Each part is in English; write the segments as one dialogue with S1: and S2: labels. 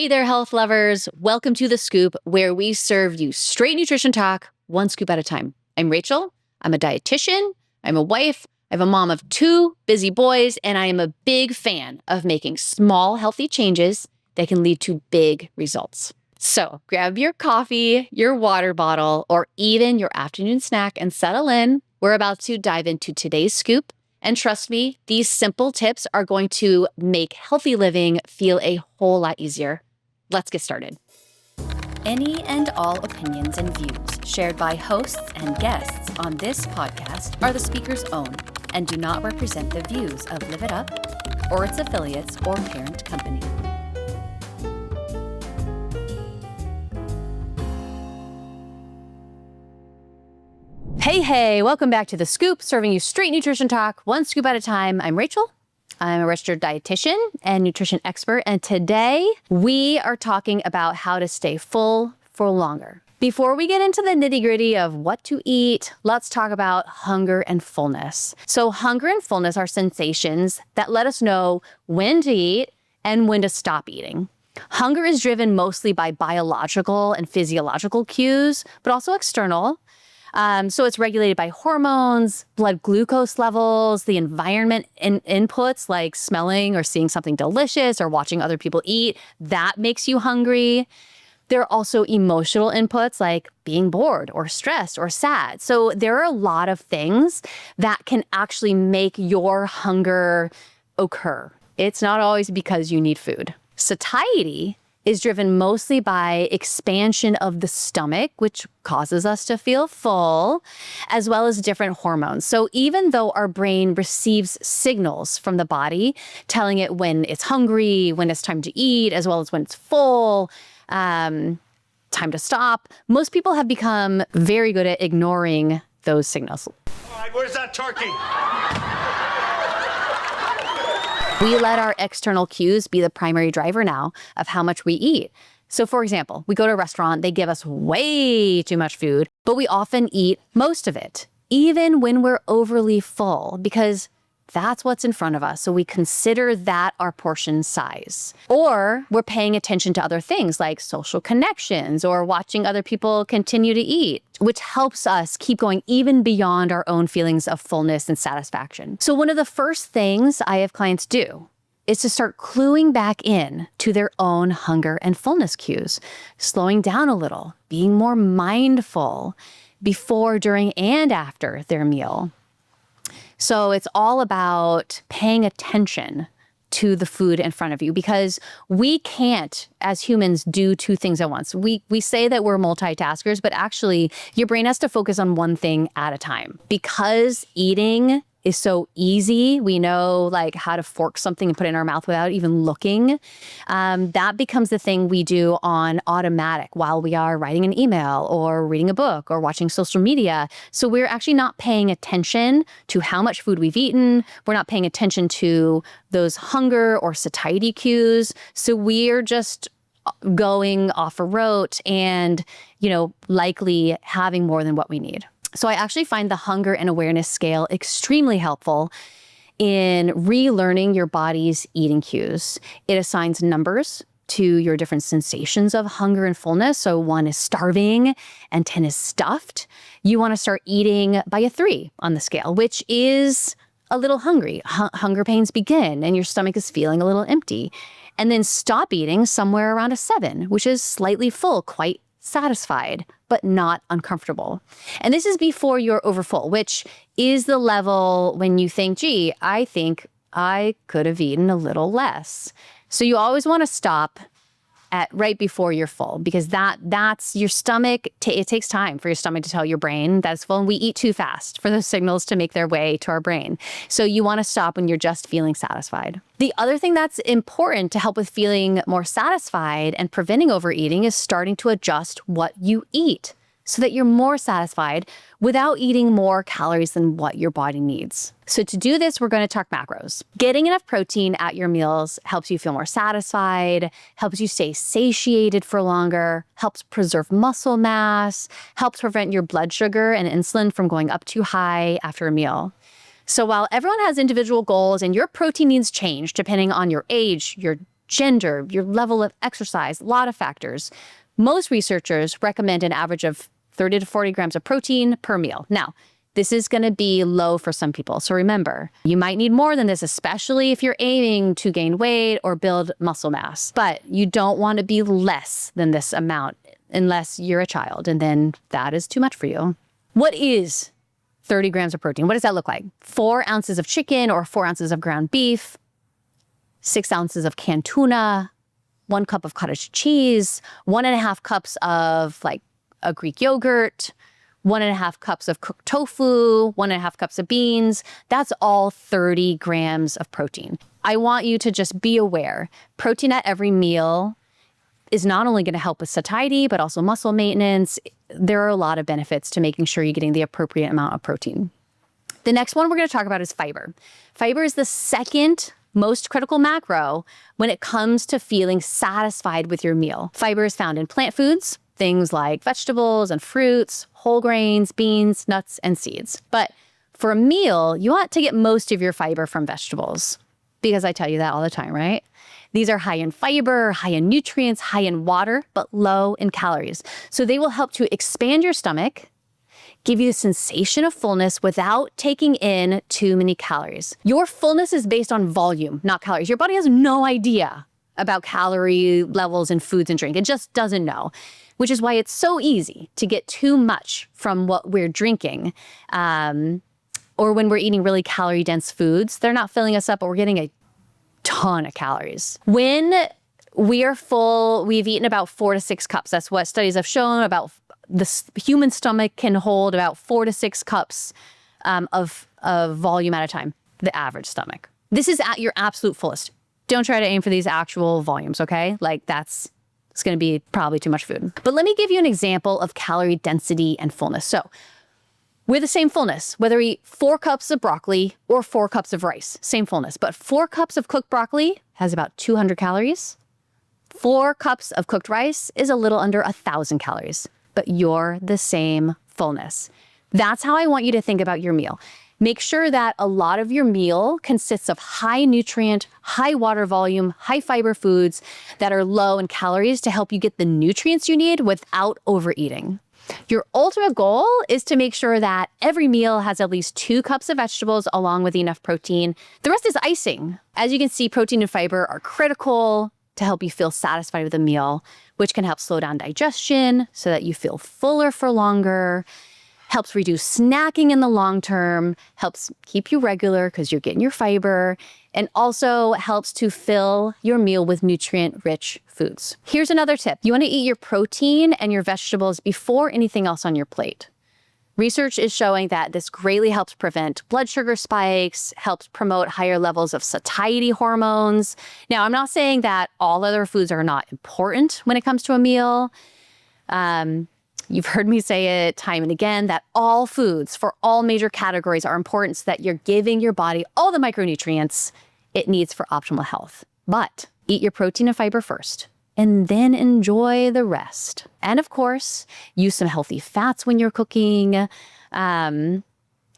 S1: Hey there, health lovers. Welcome to The Scoop, where we serve you straight nutrition talk, one scoop at a time. I'm Rachel. I'm a dietitian. I'm a wife. I'm a mom of 2 busy boys, and I am a big fan of making small, healthy changes that can lead to big results. So grab your coffee, your water bottle, or even your afternoon snack and settle in. We're about to dive into today's scoop. And trust me, these simple tips are going to make healthy living feel a whole lot easier. Let's get started. Any and all opinions and views shared by hosts and guests on this podcast are the speaker's own and do not represent the views of Live It Up or its affiliates or parent company. Hey, welcome back to The Scoop, serving you straight nutrition talk, one scoop at a time. I'm Rachel. I'm a registered dietitian and nutrition expert, and today we are talking about how to stay full for longer. Before we get into the nitty-gritty of what to eat, let's talk about hunger and fullness. So hunger and fullness are sensations that let us know when to eat and when to stop eating. Hunger is driven mostly by biological and physiological cues, but also external. So it's regulated by hormones, blood glucose levels, the environment inputs like smelling or seeing something delicious or watching other people eat. That makes you hungry. There are also emotional inputs like being bored or stressed or sad. So there are a lot of things that can actually make your hunger occur. It's not always because you need food. Satiety is driven mostly by expansion of the stomach, which causes us to feel full, as well as different hormones. So even though our brain receives signals from the body telling it when it's hungry, when it's time to eat, as well as when it's full, time to stop, most people have become very good at ignoring those signals.
S2: All right, where's that turkey?
S1: We let our external cues be the primary driver now of how much we eat. So for example, we go to a restaurant, they give us way too much food, but we often eat most of it, even when we're overly full, because that's what's in front of us. So we consider that our portion size. Or we're paying attention to other things like social connections or watching other people continue to eat, which helps us keep going even beyond our own feelings of fullness and satisfaction. So one of the first things I have clients do is to start cluing back in to their own hunger and fullness cues, slowing down a little, being more mindful before, during, and after their meal. So it's all about paying attention to the food in front of you, because we can't, as humans, do 2 things at once. We say that we're multitaskers, but actually your brain has to focus on one thing at a time. Because eating is so easy, we know like how to fork something and put it in our mouth without even looking. That becomes the thing we do on automatic while we are writing an email or reading a book or watching social media. So we're actually not paying attention to how much food we've eaten. We're not paying attention to those hunger or satiety cues. So we're just going off a rote and, likely having more than what we need. So I actually find the hunger and awareness scale extremely helpful in relearning your body's eating cues. It assigns numbers to your different sensations of hunger and fullness. So 1 is starving and 10 is stuffed. You want to start eating by a 3 on the scale, which is a little hungry. Hunger pains begin and your stomach is feeling a little empty. And then stop eating somewhere around a 7, which is slightly full, quite satisfied, but not uncomfortable. And this is before you're overfull, which is the level when you think, gee, I think I could have eaten a little less. So you always want to stop at right before you're full, because that's your stomach. It takes time for your stomach to tell your brain that it's full, and we eat too fast for those signals to make their way to our brain. So you want to stop when you're just feeling satisfied. The other thing that's important to help with feeling more satisfied and preventing overeating is starting to adjust what you eat so that you're more satisfied without eating more calories than what your body needs. So to do this, we're going to talk macros. Getting enough protein at your meals helps you feel more satisfied, helps you stay satiated for longer, helps preserve muscle mass, helps prevent your blood sugar and insulin from going up too high after a meal. So while everyone has individual goals and your protein needs change depending on your age, your gender, your level of exercise, a lot of factors. Most researchers recommend an average of 30 to 40 grams of protein per meal. Now, this is going to be low for some people. So remember, you might need more than this, especially if you're aiming to gain weight or build muscle mass. But you don't want to be less than this amount unless you're a child, and then that is too much for you. What is 30 grams of protein? What does that look like? 4 ounces of chicken or 4 ounces of ground beef, 6 ounces of canned tuna, 1 cup of cottage cheese, 1.5 cups of like a Greek yogurt, 1.5 cups of cooked tofu, 1.5 cups of beans. That's all 30 grams of protein. I want you to just be aware. Protein at every meal is not only going to help with satiety, but also muscle maintenance. There are a lot of benefits to making sure you're getting the appropriate amount of protein. The next one we're going to talk about is fiber. Fiber is the second most critical macro when it comes to feeling satisfied with your meal. Fiber is found in plant foods, things like vegetables and fruits, whole grains, beans, nuts, and seeds. But for a meal, you want to get most of your fiber from vegetables, because I tell you that all the time, right? These are high in fiber, high in nutrients, high in water, but low in calories. So they will help to expand your stomach, give you the sensation of fullness without taking in too many calories. Your fullness is based on volume, not calories. Your body has no idea about calorie levels in foods and drink. It just doesn't know, which is why it's so easy to get too much from what we're drinking. Or when we're eating really calorie-dense foods, they're not filling us up, but we're getting a ton of calories. When we are full, we've eaten about 4 to 6 cups. That's what studies have shown. About the human stomach can hold about 4 to 6 cups of volume at a time, the average stomach. This is at your absolute fullest. Don't try to aim for these actual volumes, okay? Like it's going to be probably too much food. But let me give you an example of calorie density and fullness. So we're the same fullness, whether we eat 4 cups of broccoli or 4 cups of rice, same fullness. But 4 cups of cooked broccoli has about 200 calories. 4 cups of cooked rice is a little under 1,000 calories, but you're the same fullness. That's how I want you to think about your meal. Make sure that a lot of your meal consists of high nutrient, high water volume, high fiber foods that are low in calories to help you get the nutrients you need without overeating. Your ultimate goal is to make sure that every meal has at least 2 cups of vegetables along with enough protein. The rest is icing. As you can see, protein and fiber are critical to help you feel satisfied with a meal, which can help slow down digestion so that you feel fuller for longer, helps reduce snacking in the long term, helps keep you regular because you're getting your fiber, and also helps to fill your meal with nutrient-rich foods. Here's another tip. You want to eat your protein and your vegetables before anything else on your plate. Research is showing that this greatly helps prevent blood sugar spikes, helps promote higher levels of satiety hormones. Now, I'm not saying that all other foods are not important when it comes to a meal. You've heard me say it time and again that all foods for all major categories are important so that you're giving your body all the micronutrients it needs for optimal health. But eat your protein and fiber first, and then enjoy the rest. And of course, use some healthy fats when you're cooking,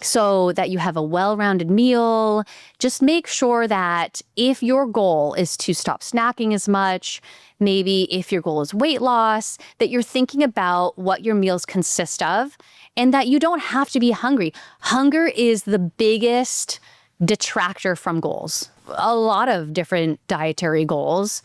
S1: so that you have a well-rounded meal. Just make sure that if your goal is to stop snacking as much, maybe if your goal is weight loss, that you're thinking about what your meals consist of and that you don't have to be hungry. Hunger is the biggest detractor from goals. A lot of different dietary goals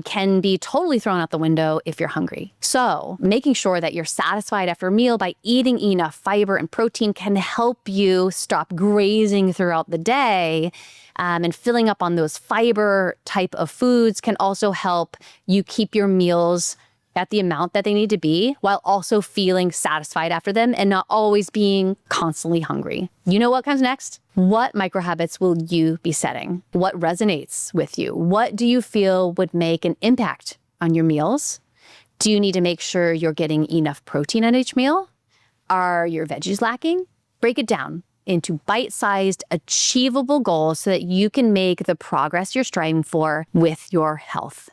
S1: can be totally thrown out the window if you're hungry. So making sure that you're satisfied after a meal by eating enough fiber and protein can help you stop grazing throughout the day. And filling up on those fiber type of foods can also help you keep your meals at the amount that they need to be while also feeling satisfied after them and not always being constantly hungry. You know what comes next? What micro habits will you be setting? What resonates with you? What do you feel would make an impact on your meals? Do you need to make sure you're getting enough protein at each meal? Are your veggies lacking? Break it down into bite-sized, achievable goals so that you can make the progress you're striving for with your health.